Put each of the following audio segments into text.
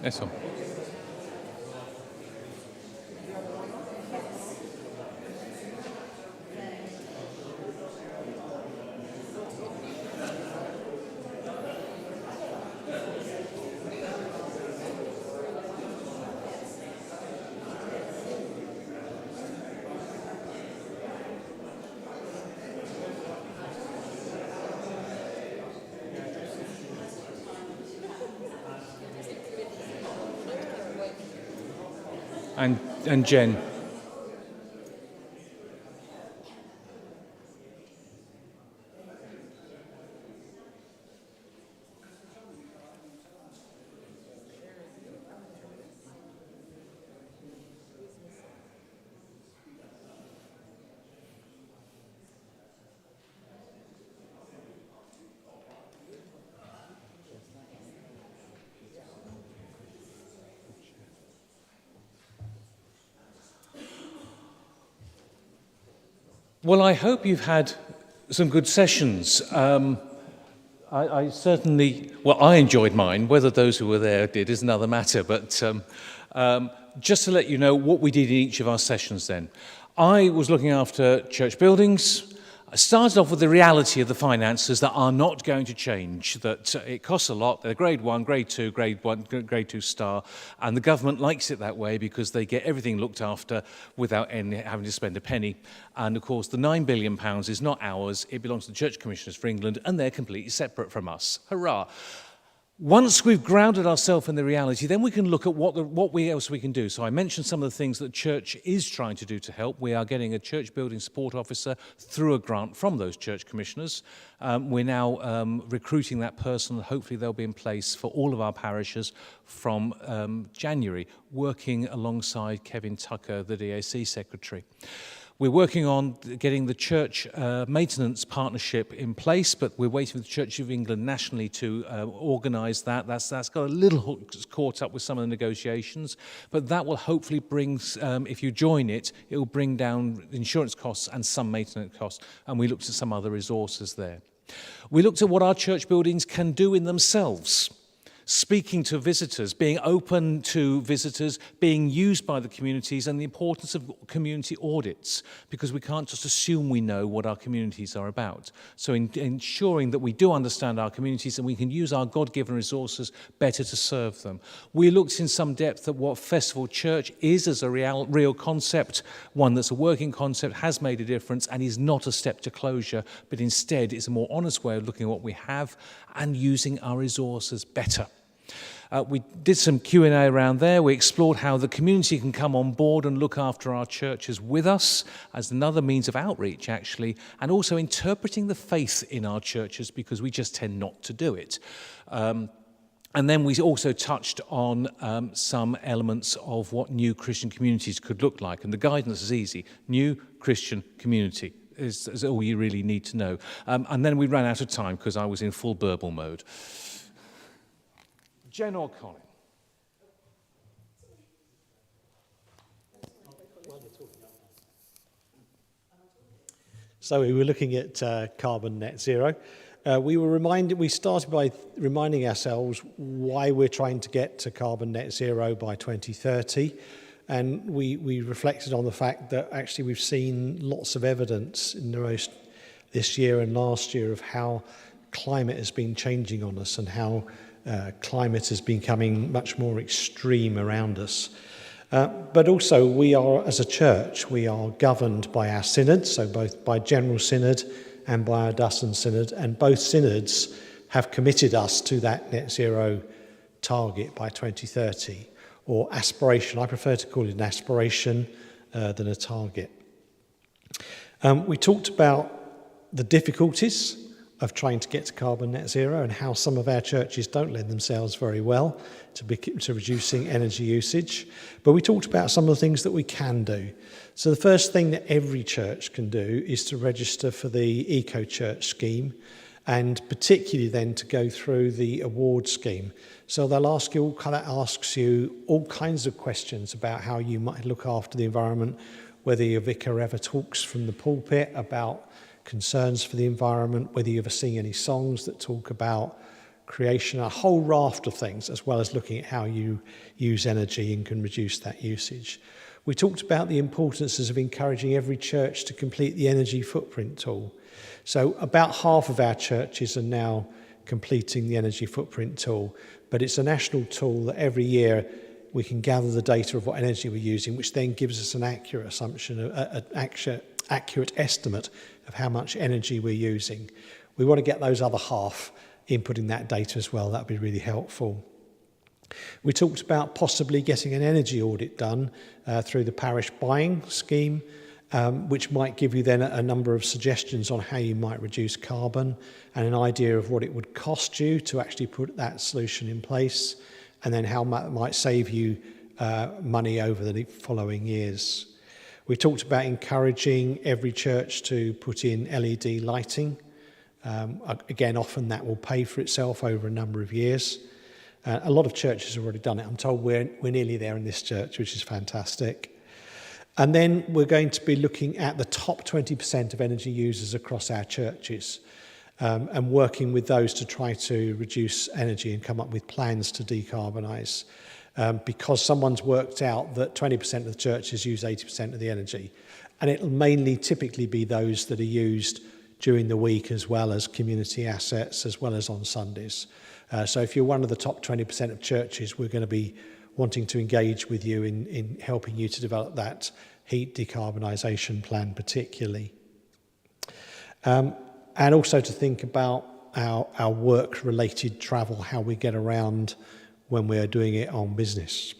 Eso. And Jen. Well, I hope you've had some good sessions. I certainly, well, I enjoyed mine. Whether those who were there did is another matter. But just to let you know what we did in each of our sessions then. I was looking after church buildings. I started off with the reality of the finances that are not going to change, that it costs a lot. They're grade 1, grade 2, grade 1, grade 2 star, and the government likes it that way because they get everything looked after without having to spend a penny. And of course, the £9 billion is not ours. It belongs to the Church Commissioners for England, and they're completely separate from us. Hurrah! Once we've grounded ourselves in the reality, then we can look at what else we can do. So I mentioned some of the things that the church is trying to do to help. We are getting a church building support officer through a grant from those church commissioners. We're now recruiting that person. Hopefully they'll be in place for all of our parishes from January, working alongside Kevin Tucker, the DAC secretary. We're working on getting the church maintenance partnership in place, but we're waiting for the Church of England nationally to organise that. That's got a little caught up with some of the negotiations, but that will hopefully bring, if you join it, it will bring down insurance costs and some maintenance costs, and we looked at some other resources there. We looked at what our church buildings can do in themselves. Speaking to visitors, being open to visitors, being used by the communities, and the importance of community audits, because we can't just assume we know what our communities are about. So ensuring that we do understand our communities and we can use our God-given resources better to serve them. We looked in some depth at what Festival Church is as a real concept, one that's a working concept, has made a difference, and is not a step to closure, but instead is a more honest way of looking at what we have and using our resources better. We did some Q&A around there. We explored how the community can come on board and look after our churches with us as another means of outreach, actually, and also interpreting the faith in our churches because we just tend not to do it. And then we also touched on some elements of what new Christian communities could look like. And the guidance is easy. New Christian community is all you really need to know. And then we ran out of time because I was in full burble mode. Jen or Colin? So we were looking at carbon net zero. We started by reminding ourselves why we're trying to get to carbon net zero by 2030. And we reflected on the fact that actually we've seen lots of evidence in this year and last year of how climate has been changing on us and how climate is becoming much more extreme around us. But also we are, as a church, we are governed by our synod, so both by General Synod and by our Dustin Synod, and both synods have committed us to that net zero target by 2030, or aspiration. I prefer to call it an aspiration than a target. We talked about the difficulties of trying to get to carbon net zero and how some of our churches don't lend themselves very well to reducing energy usage. But we talked about some of the things that we can do. So the first thing that every church can do is to register for the Eco Church scheme, and particularly then to go through the award scheme. So they'll ask you, asks you all kinds of questions about how you might look after the environment, whether your vicar ever talks from the pulpit about concerns for the environment, whether you ever sing any songs that talk about creation, a whole raft of things, as well as looking at how you use energy and can reduce that usage. We talked about the importance of encouraging every church to complete the energy footprint tool. So about half of our churches are now completing the energy footprint tool, but it's a national tool that every year we can gather the data of what energy we're using, which then gives us an accurate assumption, an accurate estimate of how much energy we're using. We want to get those other half inputting that data as well. That would be really helpful. We talked about possibly getting an energy audit done through the parish buying scheme, which might give you then a number of suggestions on how you might reduce carbon and an idea of what it would cost you to actually put that solution in place, and then how that might save you money over the following years. We talked about encouraging every church to put in LED lighting. Again, often that will pay for itself over a number of years. A lot of churches have already done it. I'm told we're nearly there in this church, which is fantastic. And then we're going to be looking at the top 20% of energy users across our churches, and working with those to try to reduce energy and come up with plans to decarbonise. Because someone's worked out that 20% of the churches use 80% of the energy. And it'll mainly typically be those that are used during the week, as well as community assets, as well as on Sundays. So if you're one of the top 20% of churches, we're going to be wanting to engage with you in helping you to develop that heat decarbonisation plan particularly. And also to think about our work-related travel, how we get around when we're doing it on business.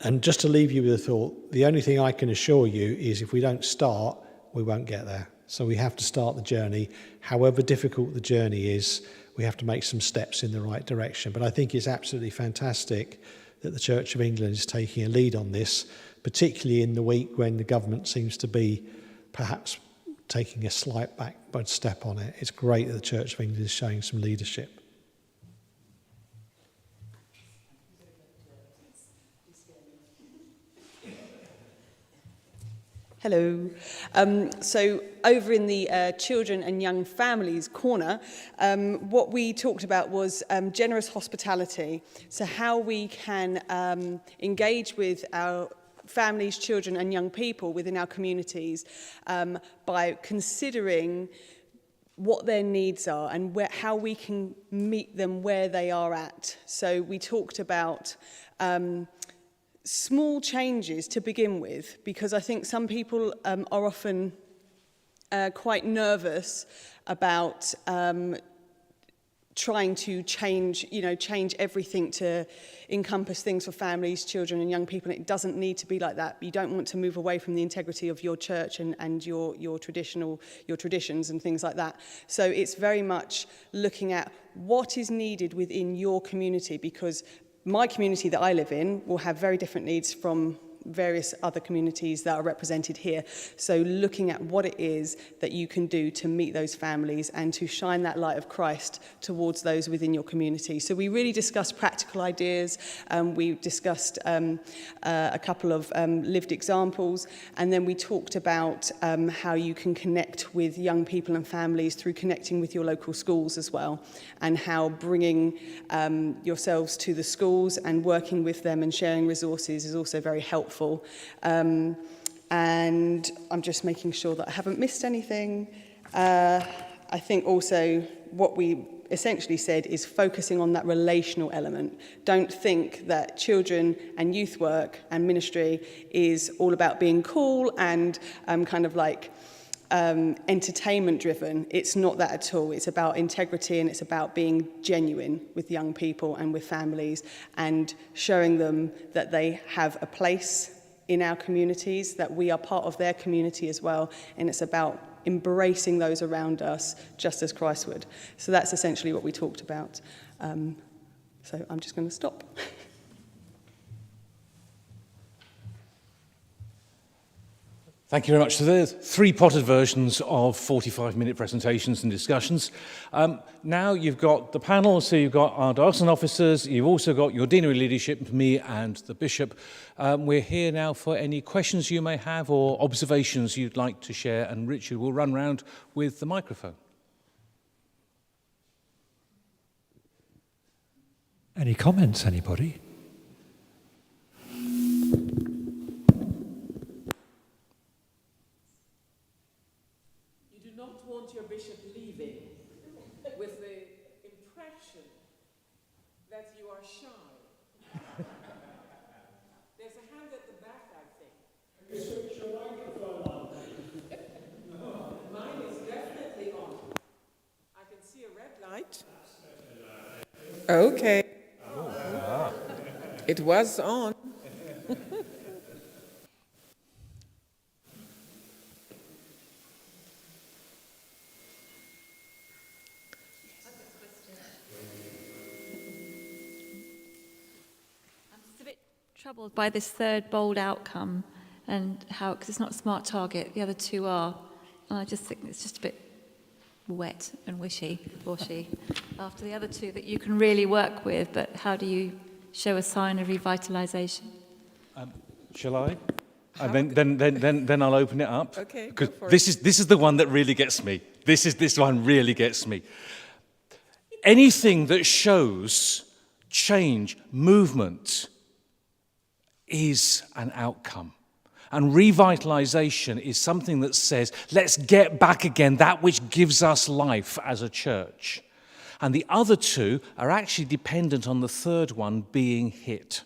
And just to leave you with a thought, the only thing I can assure you is if we don't start, we won't get there. So we have to start the journey. However difficult the journey is, we have to make some steps in the right direction. But I think it's absolutely fantastic that the Church of England is taking a lead on this, particularly in the week when the government seems to be perhaps taking a slight backward step on it. It's great that the Church of England is showing some leadership. Hello. So over in the children and young families corner, what we talked about was generous hospitality. So how we can engage with our families, children and young people within our communities by considering what their needs are and how we can meet them where they are at. So we talked about small changes to begin with, because I think some people are often quite nervous about trying to change everything to encompass things for families, children and young people. And it doesn't need to be like that. You don't want to move away from the integrity of your church and your traditions and things like that. So it's very much looking at what is needed within your community, because my community that I live in will have very different needs from various other communities that are represented here. So looking at what it is that you can do to meet those families and to shine that light of Christ towards those within your community. So we really discussed practical ideas. We discussed a couple of lived examples. And then we talked about how you can connect with young people and families through connecting with your local schools as well, and how bringing yourselves to the schools and working with them and sharing resources is also very helpful. And I'm just making sure that I haven't missed anything. I think also what we essentially said is focusing on that relational element. Don't think that children and youth work and ministry is all about being cool and kind of like entertainment driven. It's not that at all. It's about integrity, and it's about being genuine with young people and with families and showing them that they have a place in our communities, that we are part of their community as well, and it's about embracing those around us just as Christ would. So that's essentially what we talked about. So I'm just going to stop. Thank you very much. So there's 3 potted versions of 45-minute presentations and discussions. Now you've got the panel, so you've got our diocesan officers, you've also got your deanery leadership, me and the bishop. We're here now for any questions you may have or observations you'd like to share, and Richard will run round with the microphone. Any comments, anybody? You do not want your bishop leaving with the impression that you are shy. There's a hand at the back, I think. Have you switched your microphone on? No. Mine is definitely on. I can see a red light. Okay. It was on. I'm just a bit troubled by this third bold outcome and how, because it's not a smart target, the other two are. And I just think it's just a bit wet and wishy-washy after the other two that you can really work with, but how do you show a sign of revitalisation? Shall I? And then I'll open it up. Okay, Because go for this is the one that really gets me. This one really gets me. Anything that shows change, movement, is an outcome. And revitalization is something that says, let's get back again that which gives us life as a church. And the other two are actually dependent on the third one being hit.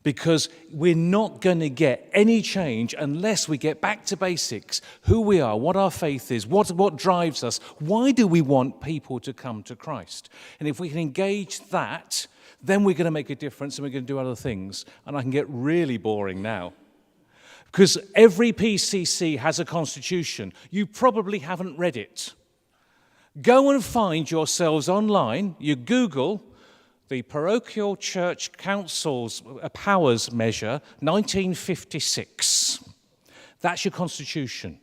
Because we're not going to get any change unless we get back to basics, who we are, what our faith is, what drives us, why do we want people to come to Christ? And if we can engage that, then we're going to make a difference and we're going to do other things. And I can get really boring now. Because every PCC has a constitution. You probably haven't read it. Go and find yourselves online. You Google the Parochial Church Council's Powers Measure, 1956. That's your constitution.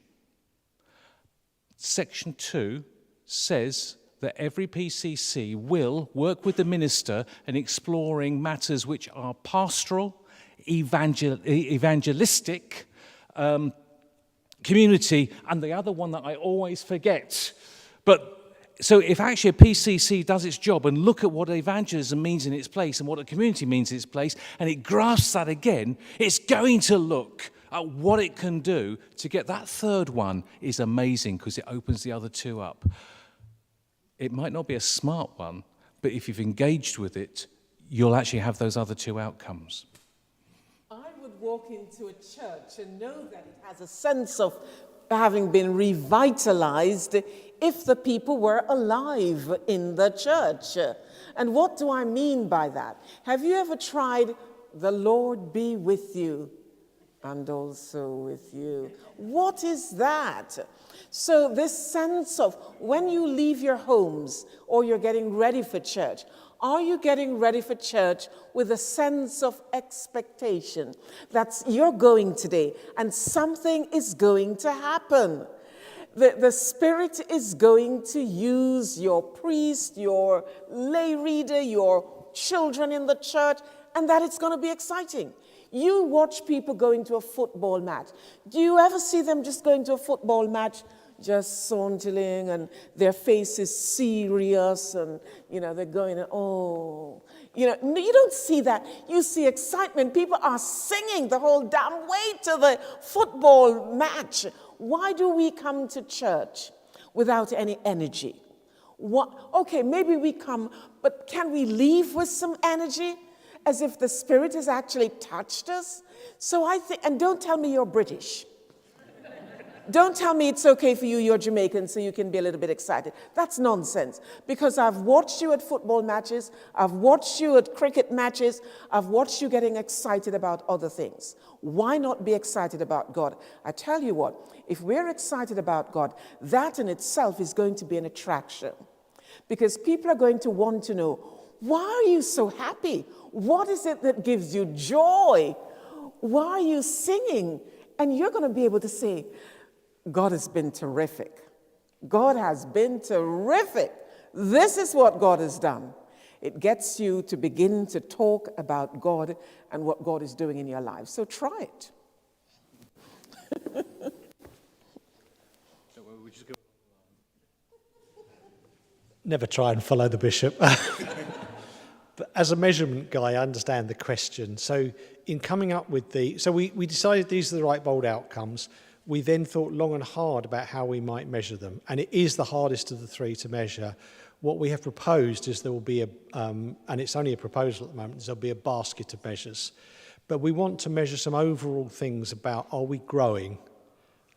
Section 2 says that every PCC will work with the minister in exploring matters which are pastoral, evangelistic, community, and the other one that I always forget. But so if actually a PCC does its job and look at what evangelism means in its place and what a community means in its place, and it grasps that again, it's going to look at what it can do to get that third one is amazing because it opens the other two up. It might not be a smart one, but if you've engaged with it, you'll actually have those other two outcomes. I would walk into a church and know that it has a sense of having been revitalized if the people were alive in the church. And what do I mean by that? Have you ever tried, the Lord be with you and also with you? What is that? So this sense of when you leave your homes or you're getting ready for church, are you getting ready for church with a sense of expectation that you're going today and something is going to happen? The Spirit is going to use your priest, your lay reader, your children in the church, and that it's going to be exciting. You watch people going to a football match. Do you ever see them just going to a football match, just sauntering, and their face is serious, and, they're going, oh. You don't see that. You see excitement. People are singing the whole damn way to the football match. Why do we come to church without any energy? Okay, maybe we come, but can we leave with some energy? As if the Spirit has actually touched us? So I think, and don't tell me you're British. Don't tell me it's okay for you, you're Jamaican, so you can be a little bit excited. That's nonsense. Because I've watched you at football matches, I've watched you at cricket matches, I've watched you getting excited about other things. Why not be excited about God? I tell you what, if we're excited about God, that in itself is going to be an attraction. Because people are going to want to know, why are you so happy? What is it that gives you joy? Why are you singing? And you're going to be able to say, God has been terrific. God has been terrific. This is what God has done. It gets you to begin to talk about God and what God is doing in your life. So try it. Never try and follow the bishop. But as a measurement guy, I understand the question. So in coming up with we decided these are the right bold outcomes. We then thought long and hard about how we might measure them. And it is the hardest of the three to measure. What we have proposed is there will be and it's only a proposal at the moment, there'll be a basket of measures. But we want to measure some overall things about, are we growing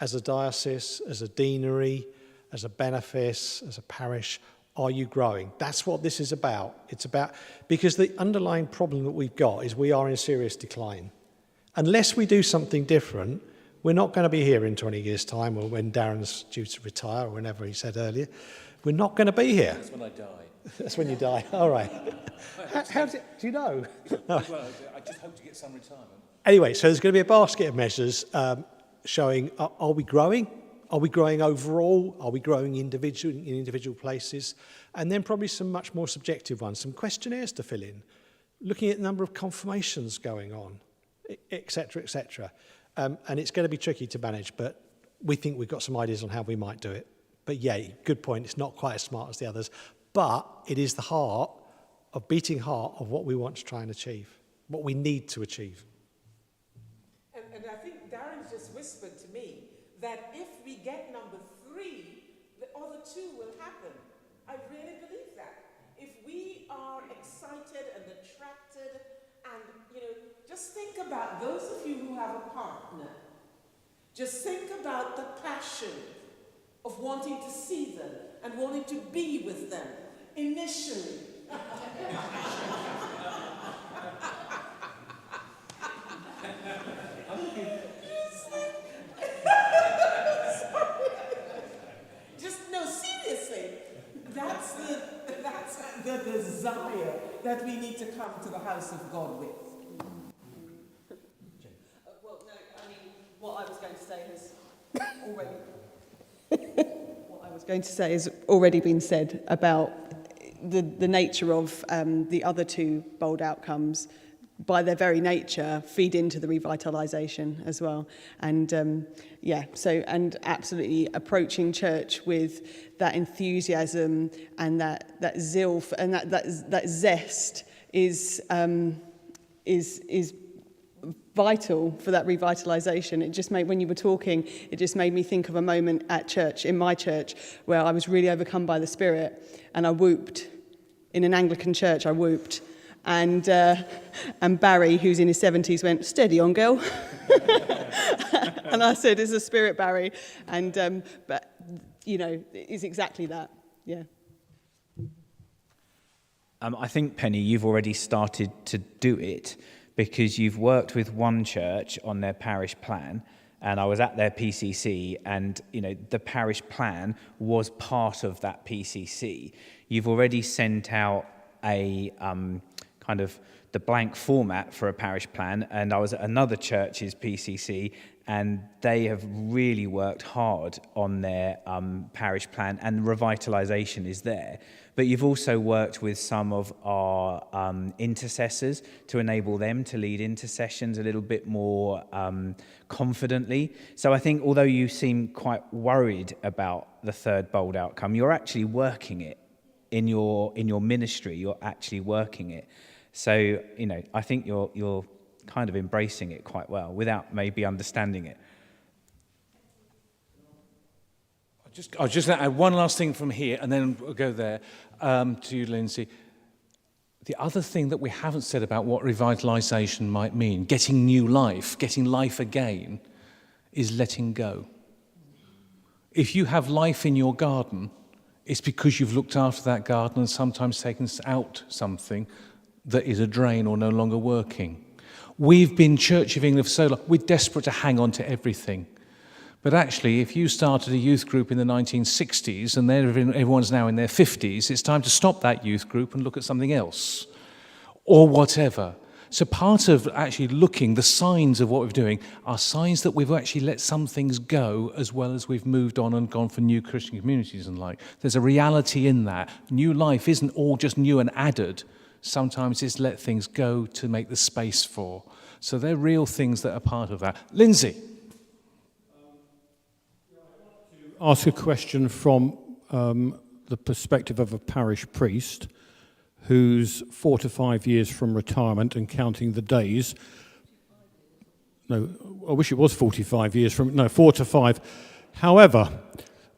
as a diocese, as a deanery, as a benefice, as a parish? Are you growing? That's what this is about. It's about, because the underlying problem that we've got is we are in serious decline. Unless we do something different, we're not going to be here in 20 years' time, or when Darren's due to retire, or whenever he said earlier. We're not going to be here. That's when I die. That's when you die. All right. Do you know? Well, I just hope to get some retirement. Anyway, so there's going to be a basket of measures showing, are we growing? Are we growing overall? Are we growing in individual places? And then probably some much more subjective ones, some questionnaires to fill in, looking at the number of confirmations going on, et cetera, et cetera. And it's going to be tricky to manage, but we think we've got some ideas on how we might do it. But yeah, good point. It's not quite as smart as the others, but it is the beating heart of what we want to try and achieve, what we need to achieve. And I think Darren's just whispered to me that if we get number 3, the other 2 will happen. I really believe that. If we are excited and attracted and, just think about those of you who have a partner. Just think about the passion of wanting to see them and wanting to be with them initially. Seriously, that's the desire that we need to come to the house of God with. Well, no, I mean, what I was going to say has already been said about the nature of the other 2 bold outcomes. By their very nature, feed into the revitalisation as well. And and absolutely approaching church with that enthusiasm and that zeal and that zest is vital for that revitalisation. It just made, when you were talking, it just made me think of a moment at church, in my church, where I was really overcome by the Spirit, and I whooped. In an Anglican church, I whooped. And Barry, who's in his 70s, went, "Steady on, girl." And I said, "It's a spirit, Barry." And but it's exactly that. Yeah. I think, Penny, you've already started to do it because you've worked with one church on their parish plan, and I was at their PCC, and the parish plan was part of that PCC. You've already sent out a kind of the blank format for a parish plan, and I was at another church's PCC, and they have really worked hard on their parish plan, and revitalisation is there. But you've also worked with some of our intercessors to enable them to lead intercessions a little bit more confidently. So I think although you seem quite worried about the 3rd bold outcome, you're actually working it in your ministry. You're actually working it. So, I think you're kind of embracing it quite well without maybe understanding it. I was just going to add one last thing from here, and then we'll go there to you, Lindsay. The other thing that we haven't said about what revitalisation might mean, getting new life, getting life again, is letting go. If you have life in your garden, it's because you've looked after that garden and sometimes taken out something that is a drain or no longer working. We've been Church of England for so long, we're desperate to hang on to everything. But actually, if you started a youth group in the 1960s and everyone's now in their 50s, it's time to stop that youth group and look at something else, or whatever. So part of actually looking, the signs of what we're doing are signs that we've actually let some things go, as well as we've moved on and gone for new Christian communities and like. There's a reality in that. New life isn't all just new and added. Sometimes it's let things go to make the space for. So they're real things that are part of that. Lindsay. Ask a question from the perspective of a parish priest who's 4 to 5 years from retirement and counting the days. No, I wish it was 45 years from, no, 4 to 5. However,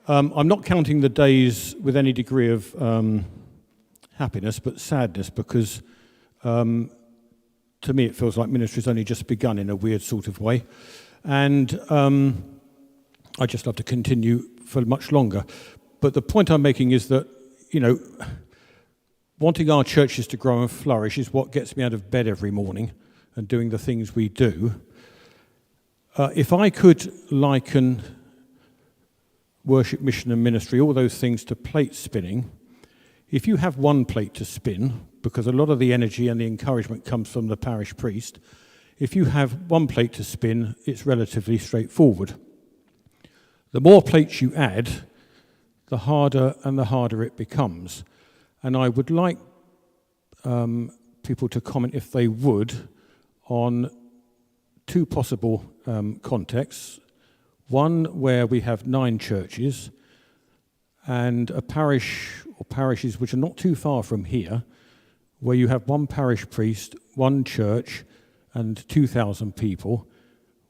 I'm not counting the days with any degree of happiness, but sadness, because to me it feels like ministry's only just begun in a weird sort of way. And I just love to continue for much longer. But the point I'm making is that, wanting our churches to grow and flourish is what gets me out of bed every morning and doing the things we do. If I could liken worship, mission and ministry, all those things, to plate spinning, if you have one plate to spin, because a lot of the energy and the encouragement comes from the parish priest, if you have one plate to spin, it's relatively straightforward. The more plates you add, the harder it becomes. And I would like people to comment, if they would, on two possible contexts. One where we have 9 churches and a parish or parishes which are not too far from here, where you have one parish priest, one church and 2,000 people,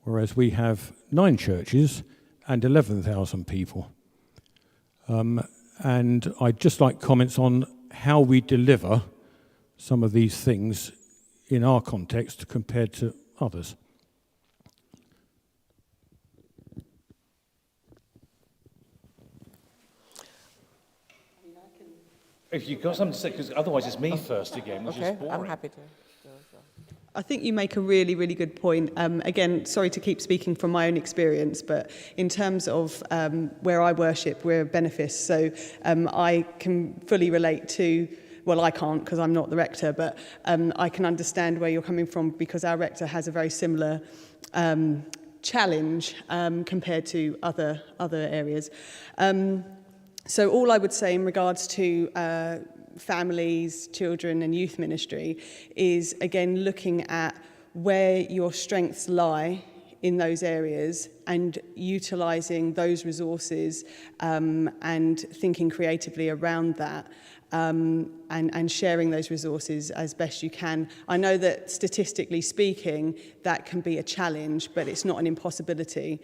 whereas we have 9 churches and 11,000 people. And I'd just like comments on how we deliver some of these things in our context compared to others. If you've got something to say, because otherwise it's me first again, which is boring. I'm happy to. I think you make a really, really good point. Again, sorry to keep speaking from my own experience, but in terms of where I worship, we're a benefice, so I can fully relate to, well, I can't because I'm not the rector, but I can understand where you're coming from, because our rector has a very similar challenge compared to other areas. So all I would say in regards to families, children and youth ministry is, again, looking at where your strengths lie in those areas and utilising those resources and thinking creatively around that, and sharing those resources as best you can. I know that statistically speaking that can be a challenge, but it's not an impossibility.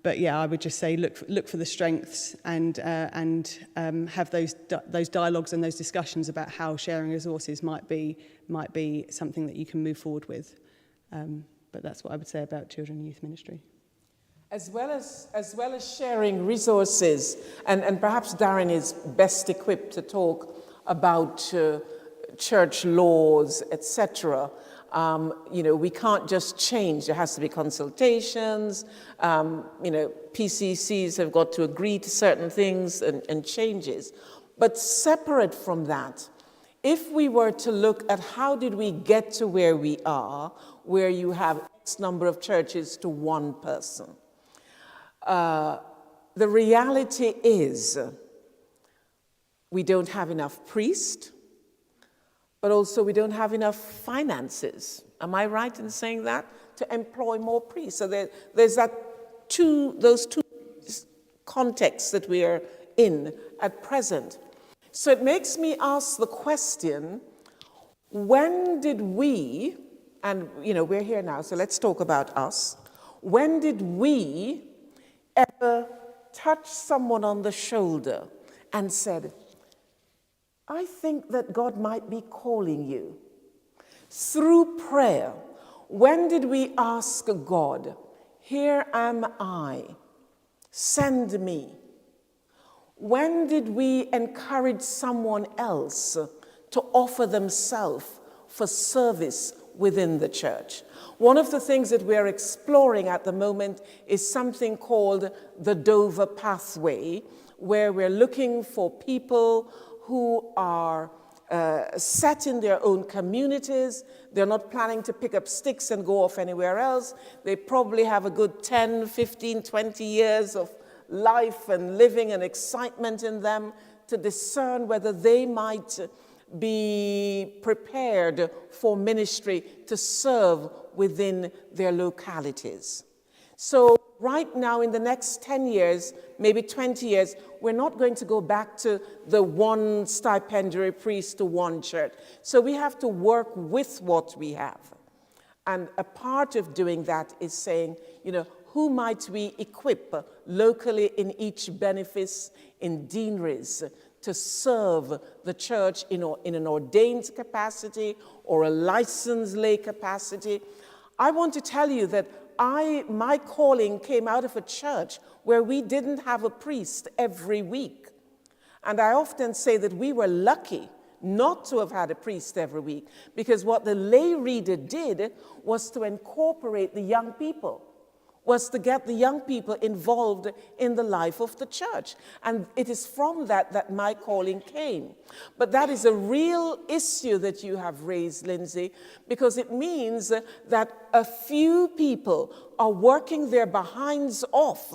But yeah, I would just say look for the strengths and have those dialogues and those discussions about how sharing resources might be something that you can move forward with. But that's what I would say about children and youth ministry. As well as sharing resources, and perhaps Darren is best equipped to talk about church laws, etc. We can't just change. There has to be consultations. PCCs have got to agree to certain things and changes. But separate from that, if we were to look at how did we get to where we are, where you have X number of churches to one person, the reality is we don't have enough priests, but also we don't have enough finances. Am I right in saying that? To employ more priests. So there's those two contexts that we are in at present. So it makes me ask the question, when did we, and we're here now, so let's talk about us. When did we ever touch someone on the shoulder and said, I think that God might be calling you? Through prayer, when did we ask God, here am I, send me? When did we encourage someone else to offer themselves for service within the church? One of the things that we're exploring at the moment is something called the Dover Pathway, where we're looking for people who are set in their own communities. They're not planning to pick up sticks and go off anywhere else. They probably have a good 10, 15, 20 years of life and living and excitement in them to discern whether they might be prepared for ministry to serve within their localities. So right now, in the next 10 years, maybe 20 years, we're not going to go back to the one stipendiary priest to one church. So we have to work with what we have. And a part of doing that is saying, who might we equip locally in each benefice, in deaneries, to serve the church in an ordained capacity or a licensed lay capacity. I want to tell you that my calling came out of a church where we didn't have a priest every week. And I often say that we were lucky not to have had a priest every week, because what the lay reader did was to incorporate the young people, was to get the young people involved in the life of the church. And it is from that my calling came. But that is a real issue that you have raised, Lindsay, because it means that a few people are working their behinds off,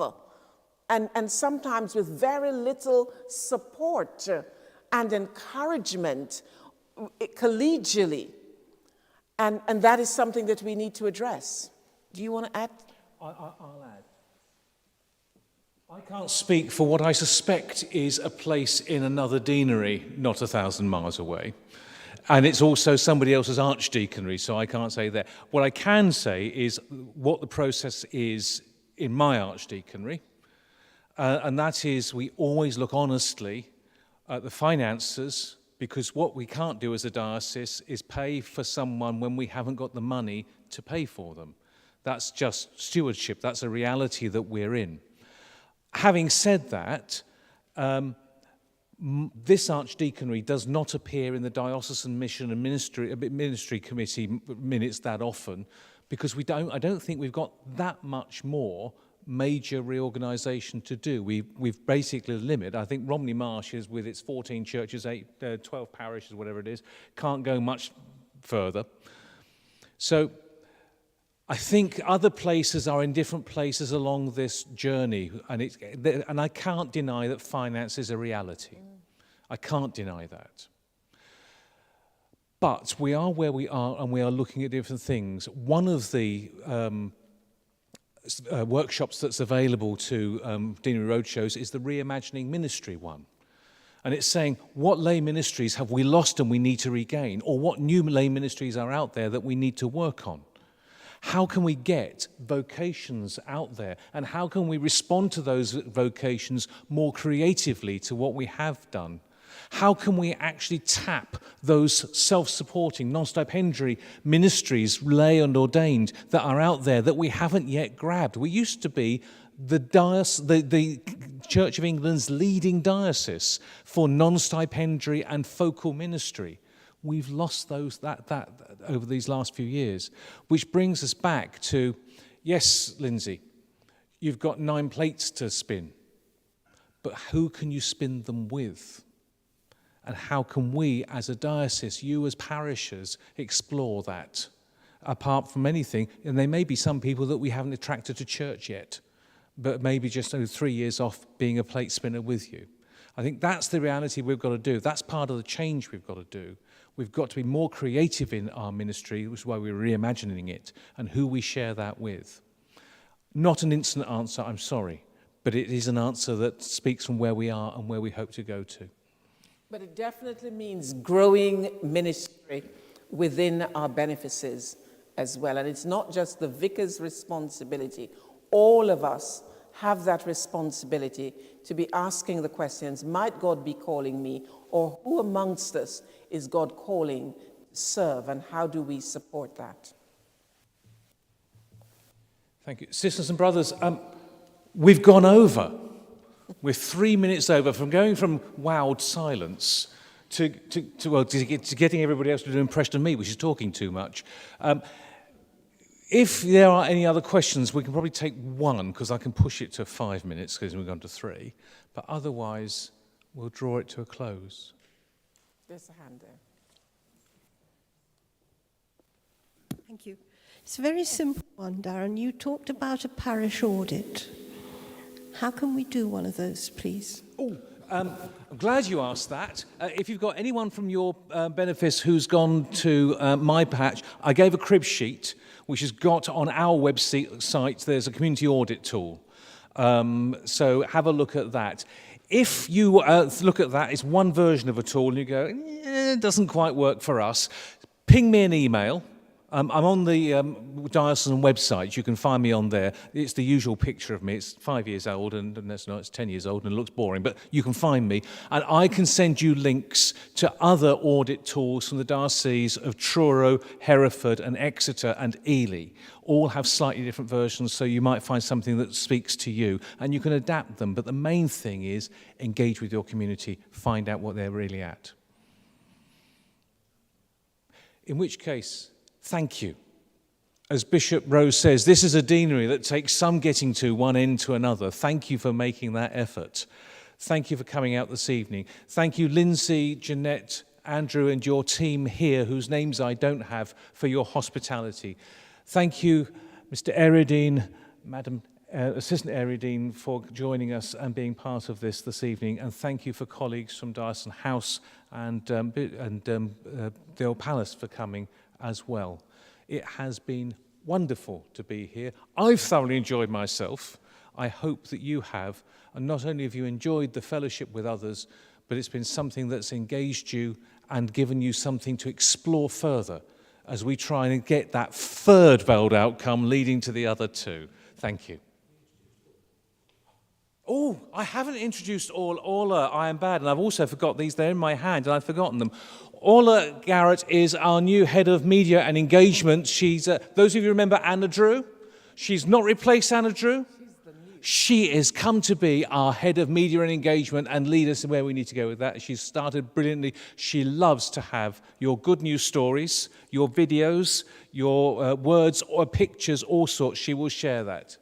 and sometimes with very little support and encouragement collegially. And that is something that we need to address. Do you want to add? I'll add. I can't speak for what I suspect is a place in another deanery not 1,000 miles away. And it's also somebody else's archdeaconry, so I can't say that. What I can say is what the process is in my archdeaconry, and that is we always look honestly at the finances, because what we can't do as a diocese is pay for someone when we haven't got the money to pay for them. That's just stewardship. That's a reality that we're in. Having said that, this archdeaconry does not appear in the diocesan mission and ministry committee minutes that often, because I don't think we've got that much more major reorganisation to do. We've basically limited. I think Romney Marsh is, with its 14 churches, 12 parishes, whatever it is, can't go much further. So I think other places are in different places along this journey, and I can't deny that finance is a reality. I can't deny that. But we are where we are, and we are looking at different things. One of the workshops that's available to Deanery Roadshows is the Reimagining Ministry one. And it's saying, what lay ministries have we lost and we need to regain? Or what new lay ministries are out there that we need to work on? How can we get vocations out there? And how can we respond to those vocations more creatively to what we have done? How can we actually tap those self-supporting, non-stipendiary ministries, lay and ordained, that are out there that we haven't yet grabbed? We used to be the Church of England's leading diocese for non-stipendiary and focal ministry. We've lost that over these last few years, which brings us back to, yes, Lindsay, you've got 9 plates to spin, but who can you spin them with? And how can we, as a diocese, you as parishes, explore that? Apart from anything, and there may be some people that we haven't attracted to church yet, but maybe just 3 years off being a plate spinner with you. I think that's the reality we've got to do. That's part of the change we've got to do. We've got to be more creative in our ministry, which is why we're reimagining it, and who we share that with. Not an instant answer, I'm sorry, but it is an answer that speaks from where we are and where we hope to go to. But it definitely means growing ministry within our benefices as well. And it's not just the vicar's responsibility. All of us have that responsibility to be asking the questions, might God be calling me? Or who amongst us is God calling to serve, and how do we support that? Thank you. Sisters and brothers, we've gone over. We're 3 minutes over from going from wowed silence to getting everybody else to do an impression of me, which is talking too much. If there are any other questions, we can probably take one, because I can push it to 5 minutes, because we've gone to 3. But otherwise, we'll draw it to a close. There's a hand there. Thank you. It's a very simple one, Darren. You talked about a parish audit. How can we do one of those, please? Oh, I'm glad you asked that. If you've got anyone from your benefice who's gone to my patch, I gave a crib sheet, which has got on our website, there's a community audit tool. So have a look at that. If you look at that, it's one version of a tool, and you go, it doesn't quite work for us, ping me an email. I'm on the diocesan website. You can find me on there. It's the usual picture of me. It's 5 years old, and that's not, it's 10 years old, and it looks boring, but you can find me. And I can send you links to other audit tools from the dioceses of Truro, Hereford, and Exeter, and Ely. All have slightly different versions, so you might find something that speaks to you, and you can adapt them. But the main thing is engage with your community, find out what they're really at. In which case, thank you. As Bishop Rose says, this is a deanery that takes some getting to one end to another. Thank you for making that effort. Thank you for coming out this evening. Thank you, Lindsay, Jeanette, Andrew, and your team here, whose names I don't have, for your hospitality. Thank you, Mr. Eridine, Madam Assistant Eridine, for joining us and being part of this evening. And thank you for colleagues from Diocesan House and the Old Palace for coming as well. It has been wonderful to be here. I've thoroughly enjoyed myself. I hope that you have. And not only have you enjoyed the fellowship with others, but it's been something that's engaged you and given you something to explore further as we try and get that third veiled outcome leading to the other two. Thank you. Oh, I haven't introduced Orla I Am Bad, and I've also forgot these. They're in my hand, and I've forgotten them. Orla Garrett is our new head of media and engagement. She's, those of you remember Anna Drew? She's not replaced Anna Drew. She has come to be our head of media and engagement and lead us where we need to go with that. She's started brilliantly. She loves to have your good news stories, your videos, your words or pictures, all sorts. She will share that.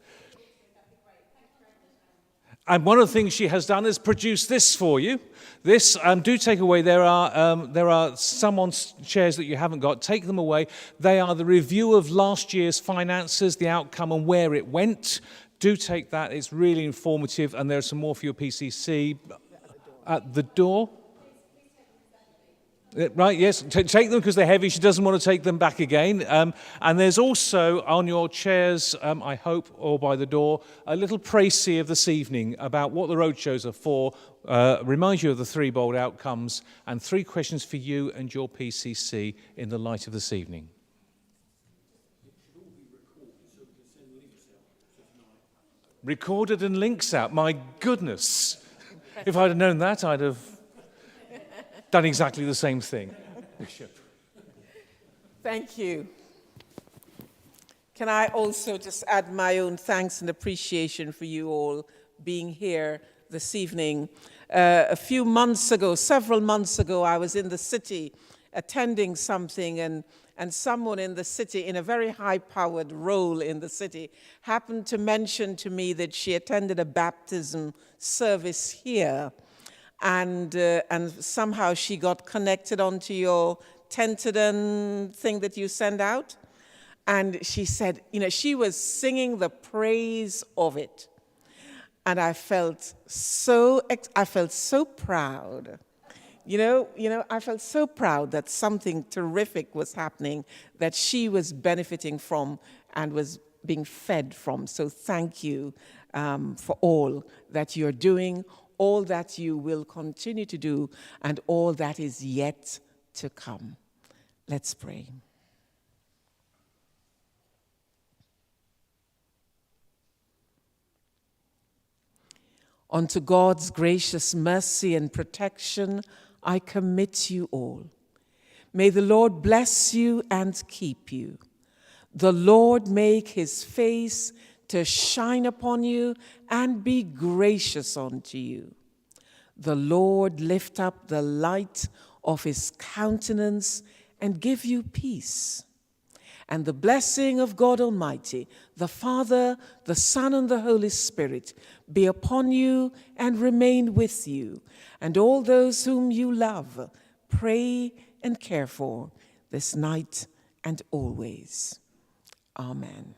And one of the things she has done is produce this for you. This, do take away. There are some on chairs that you haven't got. Take them away. They are the review of last year's finances, the outcome and where it went. Do take that. It's really informative. And there are some more for your PCC at the door. Right, yes, take them because they're heavy. She doesn't want to take them back again. And there's also on your chairs, I hope, or by the door, a little précis of this evening about what the roadshows are for, remind you of the 3 bold outcomes, and 3 questions for you and your PCC in the light of this evening. Recorded and links out. My goodness. If I'd have known that, I'd have done exactly the same thing. Bishop. Thank you. Can I also just add my own thanks and appreciation for you all being here this evening. A few months ago, several months ago, I was in the city attending something, and someone in the city, in a very high-powered role in the city, happened to mention to me that she attended a baptism service here. And somehow she got connected onto your Tenterden thing that you send out. And she said, you know, she was singing the praise of it. And I felt so proud. You know, I felt so proud that something terrific was happening that she was benefiting from and was being fed from. So thank you for all that you're doing, all that you will continue to do, and all that is yet to come. Let's pray. Unto God's gracious mercy and protection, I commit you all. May the Lord bless you and keep you. The Lord make his face to shine upon you and be gracious unto you. The Lord lift up the light of his countenance and give you peace. And the blessing of God Almighty, the Father, the Son, and the Holy Spirit be upon you and remain with you, and all those whom you love, pray and care for this night and always. Amen.